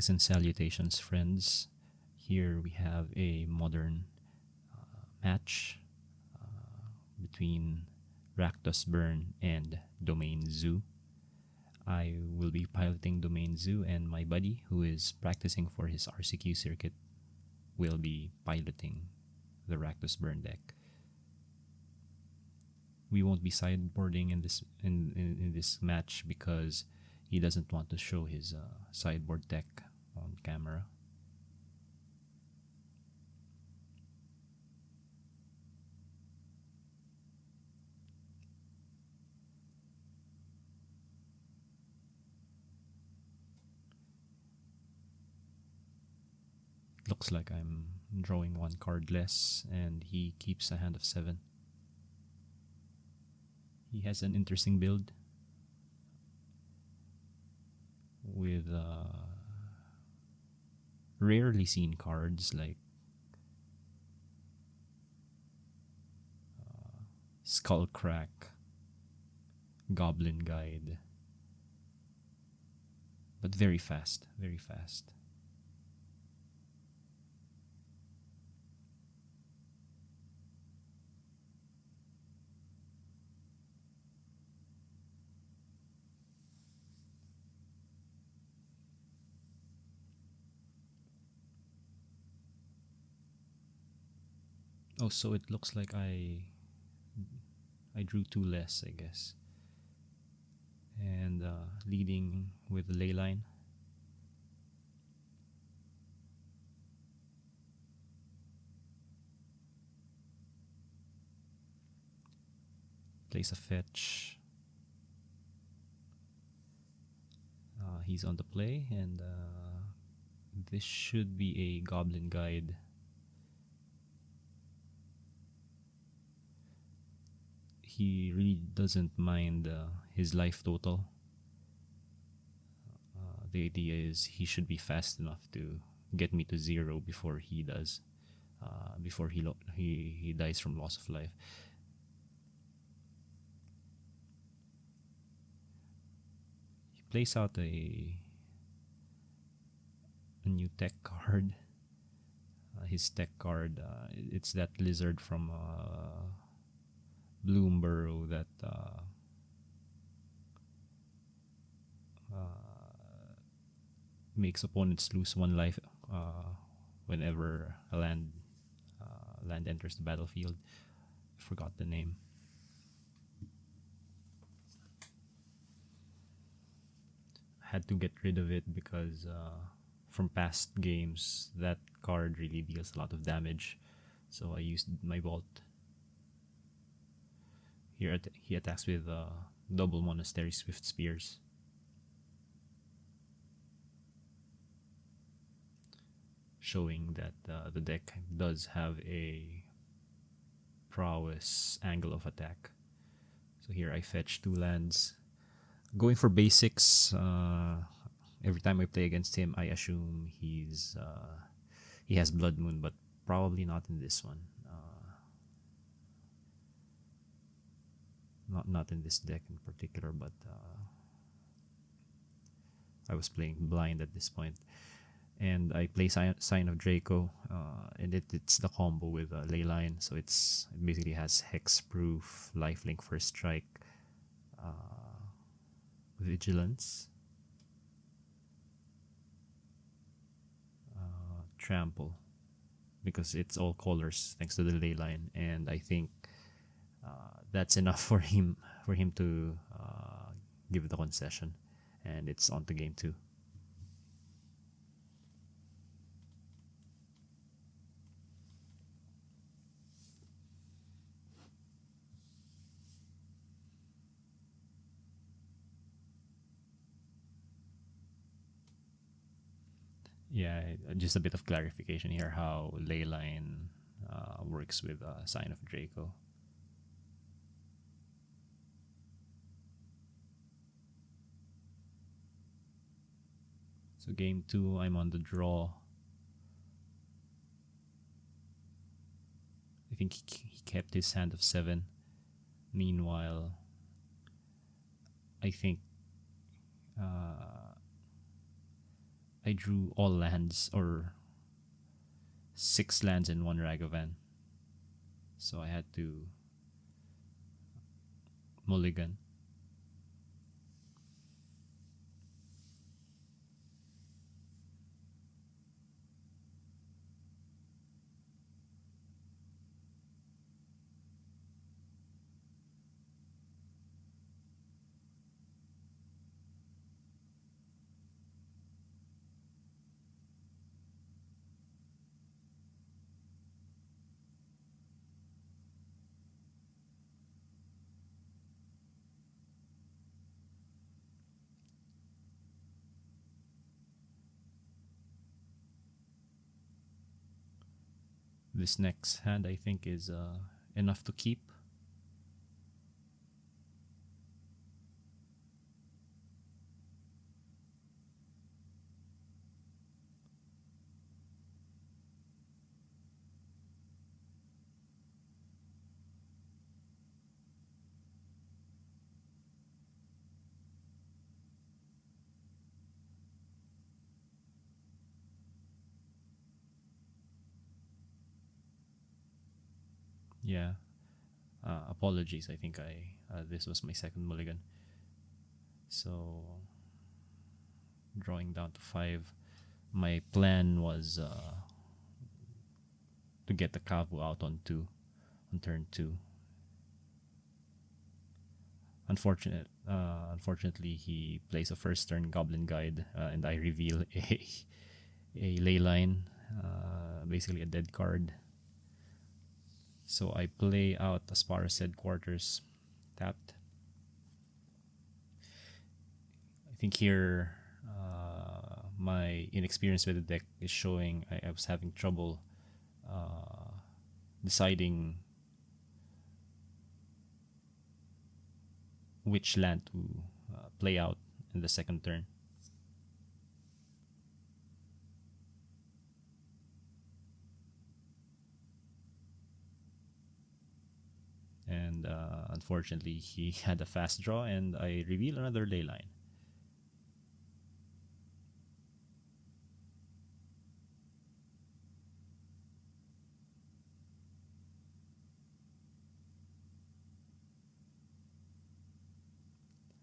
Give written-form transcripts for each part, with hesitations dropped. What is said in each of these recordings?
Greetings and salutations, friends. Here we have a modern match between Rakdos Burn and Domain Zoo. I will be piloting Domain Zoo, and my buddy, who is practicing for his RCQ circuit, will be piloting the Rakdos Burn deck. We won't be sideboarding in this match because he doesn't want to show his sideboard deck on camera. Looks like I'm drawing one card less, and he keeps a hand of 7. He has an interesting build with rarely seen cards like Skullcrack, Goblin Guide, but very fast, very fast. Oh, so it looks like I drew 2 less, I guess. And leading with the ley line. Place a fetch. He's on the play, and this should be a Goblin Guide. He really doesn't mind his life total. The idea is he should be fast enough to get me to 0 before he does, before he dies from loss of life. He plays out a new tech card. His tech card, it's that lizard from Bloomburrow that makes opponents lose 1 life whenever a land enters the battlefield. I forgot the name. Had to get rid of it because from past games that card really deals a lot of damage, so I used my vault. Here he attacks with double Monastery Swift Spears. Showing that the deck does have a prowess angle of attack. So here I fetch 2 lands. Going for basics. Every time I play against him, I assume he has Blood Moon, but probably not in this one. Not in this deck in particular, but I was playing blind at this point. And I play Sign of Draco, and it's the combo with Leyline, so it basically has Hexproof, Lifelink First Strike, Vigilance, Trample, because it's all colors thanks to the Leyline, and I think that's enough for him to give the concession, and it's on to game 2. Yeah, just a bit of clarification here how Leyline works with Sign of Draco. So game 2, I'm on the draw. I think he kept his hand of 7. Meanwhile, I think I drew all lands, or 6 lands in one Ragavan. So I had to mulligan. This next hand, I think, is enough to keep. Yeah. Apologies. I think this was my second mulligan. So drawing down to 5. My plan was to get the Kavu out on turn 2. Unfortunately, he plays a first turn Goblin Guide, and I reveal a ley line, basically a dead card. So I play out Aspara's Headquarters, tapped. I think here my inexperience with the deck is showing. I was having trouble deciding which land to play out in the second turn. And unfortunately, he had a fast draw, and I reveal another ley line.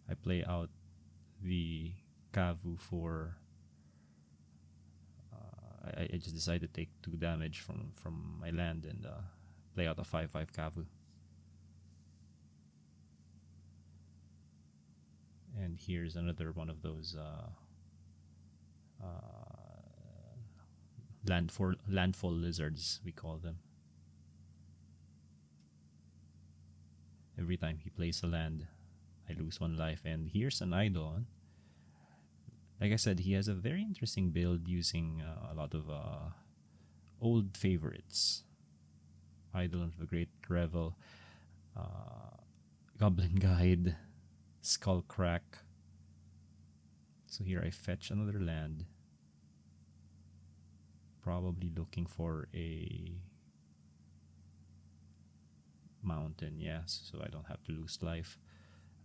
I play out the Kavu for. I just decided to take 2 damage from my land and play out a 5/5 Kavu. And here's another one of those landfall lizards, we call them. Every time he plays a land, I lose 1 life. And here's an Eidolon. Like I said, he has a very interesting build using a lot of old favorites. Eidolon of the Great Revel, Goblin Guide, Skull Crack. So here I fetch another land. Probably looking for a mountain, yes, so I don't have to lose life.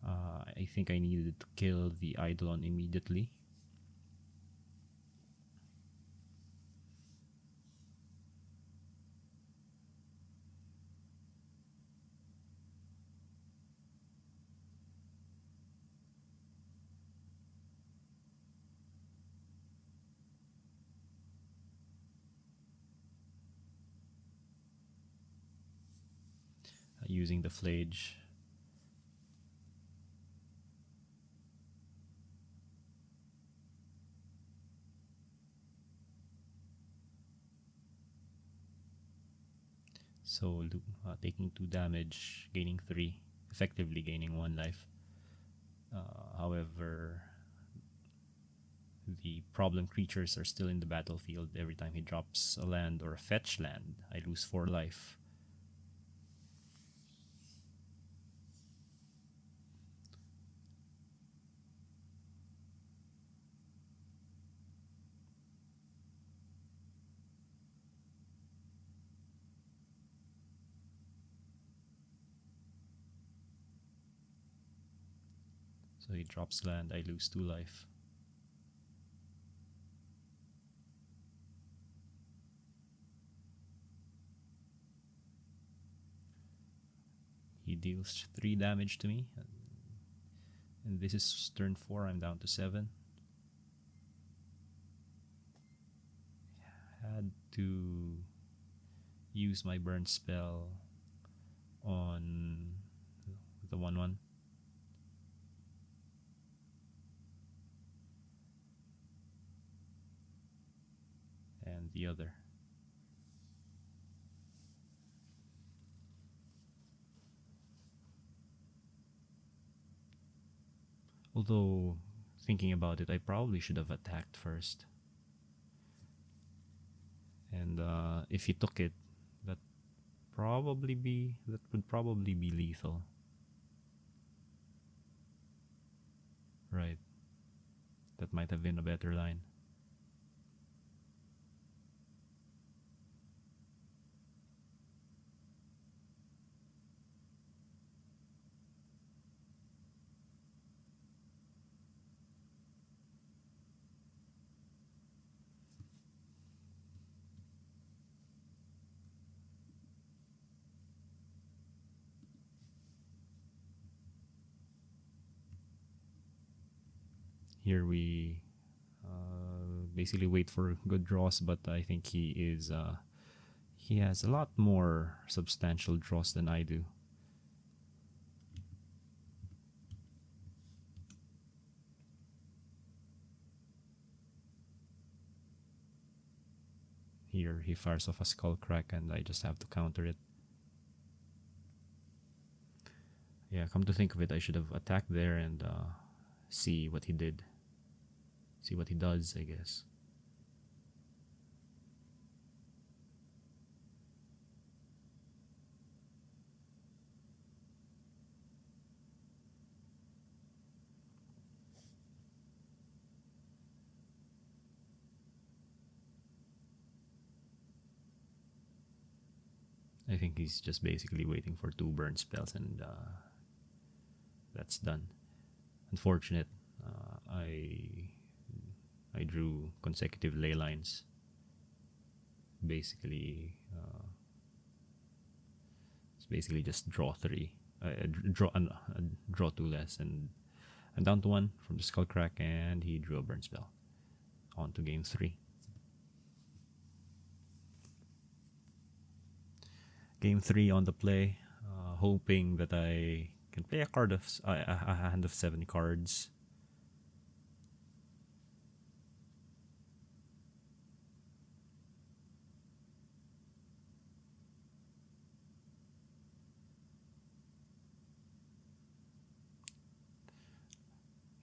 I think I needed to kill the Eidolon immediately. Using the Flage. So taking 2 damage, gaining 3, effectively gaining 1 life. However, the problem creatures are still in the battlefield. Every time he drops a land or a fetch land, I lose 4 life. So he drops land, I lose 2 life. deals 3 damage to me. And this is turn 4, I'm down to 7. Had to use my burn spell on the 1/1. And the other. Although, thinking about it, I probably should have attacked first. And if he took it, that would probably be lethal. Right. That might have been a better line. Here we basically wait for good draws, but I think he has a lot more substantial draws than I do. Here he fires off a skull crack and I just have to counter it. Yeah, come to think of it, I should have attacked there and see what he did. See what he does, I guess. I think he's just basically waiting for 2 burn spells and that's done. Unfortunate. I drew consecutive ley lines. Basically, it's basically just draw 3. Draw 2 less, and I'm down to 1 from the skull crack, and he drew a burn spell. On to game 3. Game 3 on the play, hoping that I can play a hand of 7 cards.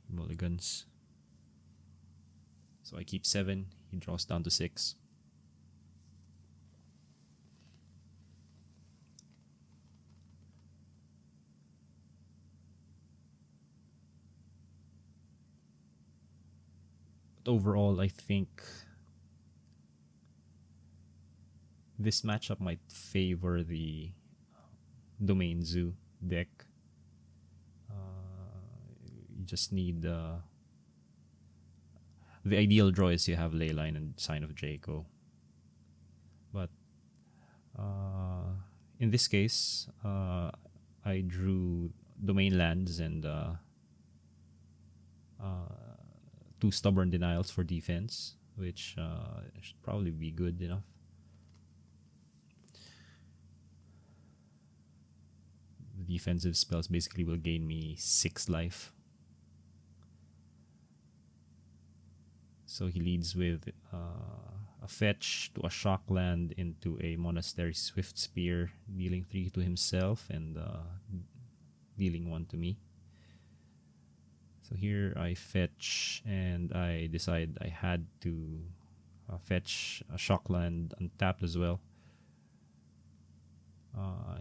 Mulligans. So I keep 7. He draws down to 6. But overall, I think this matchup might favor the Domain Zoo deck. You just need the ideal draw is you have Leyline and Sign of Draco. But in this case, I drew Domain Lands and 2 Stubborn Denials for defense, which should probably be good enough. The defensive spells basically will gain me 6 life. So he leads with a fetch to a shock land into a Monastery Swift Spear, dealing 3 to himself and dealing 1 to me. So here I fetch and I decide I had to fetch a shock land untapped as well.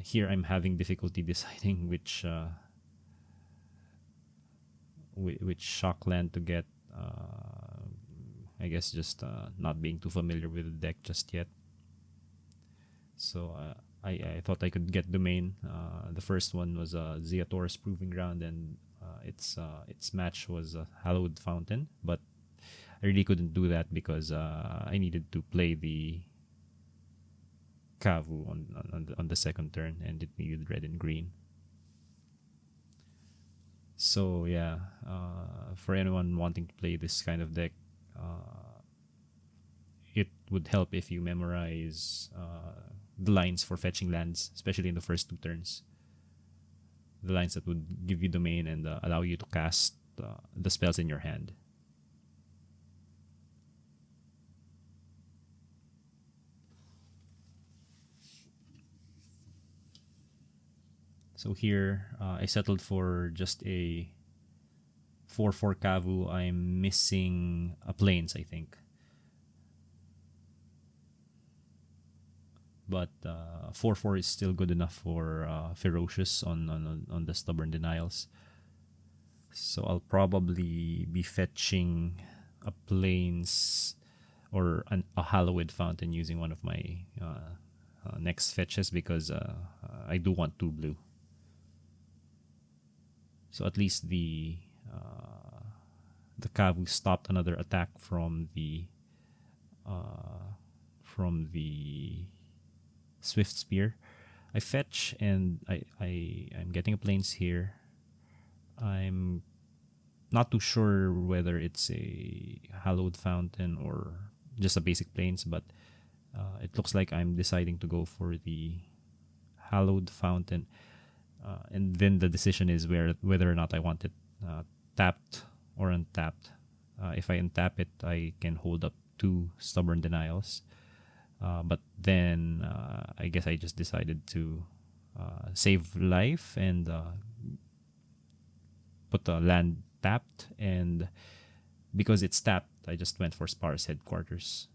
Here I'm having difficulty deciding which shock land to get. I guess just not being too familiar with the deck just yet. So I thought I could get Domain. The first one was Zeator's Proving Ground, and its match was Hallowed Fountain. But I really couldn't do that because I needed to play the Kavu on the second turn, and it needed red and green. So yeah, for anyone wanting to play this kind of deck, it would help if you memorize the lines for fetching lands, especially in the first 2 turns. The lines that would give you domain and allow you to cast the spells in your hand. So here, I settled for just a 4/4 Kavu. I'm missing a Plains, I think. But 4/4 is still good enough for Ferocious on the Stubborn Denials. So I'll probably be fetching a Plains or a Hallowed Fountain using one of my next fetches because I do want 2 blue. So at least the Kavu stopped another attack from the Swift Spear. I fetch and I'm getting a Plains here. I'm not too sure whether it's a Hallowed Fountain or just a basic Plains, but it looks like I'm deciding to go for the Hallowed Fountain. And then the decision is whether or not I want it tapped or untapped. If I untap it, I can hold up 2 Stubborn Denials. But then I guess I just decided to save life and put the land tapped. And because it's tapped, I just went for Sparse Headquarters.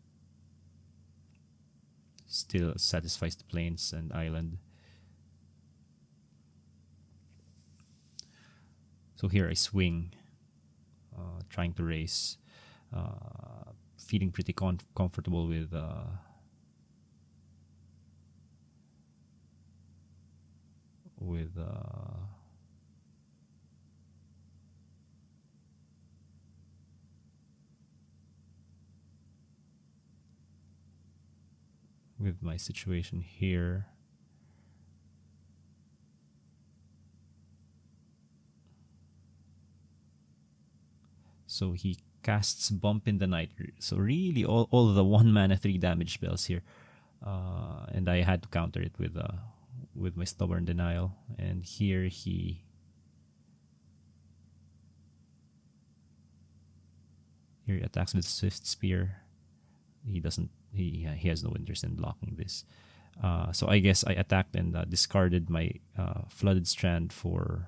Still satisfies the Plains and Island. So here I swing, trying to race, feeling pretty comfortable with my situation here. So he casts Bump in the Night. So really all the 1 mana 3 damage spells here. And I had to counter it with my Stubborn Denial. And here he attacks with Swift Spear. He has no interest in blocking this. So I guess I attacked and discarded my Flooded Strand for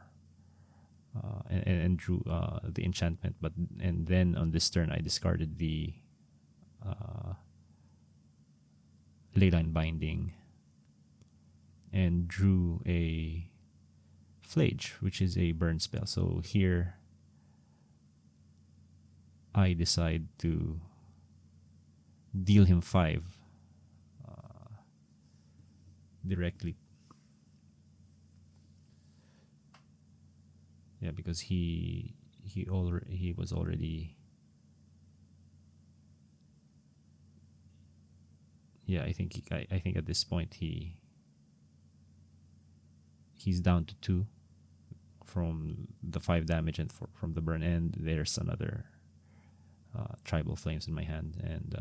and drew the enchantment, and then on this turn I discarded the Leyline Binding and drew a Flage, which is a burn spell. So here I decide to deal him 5 directly. Yeah, because he was already. Yeah, I think at this point he's down to 2 from the 5 damage and from the burn, and there's another Tribal Flames in my hand, and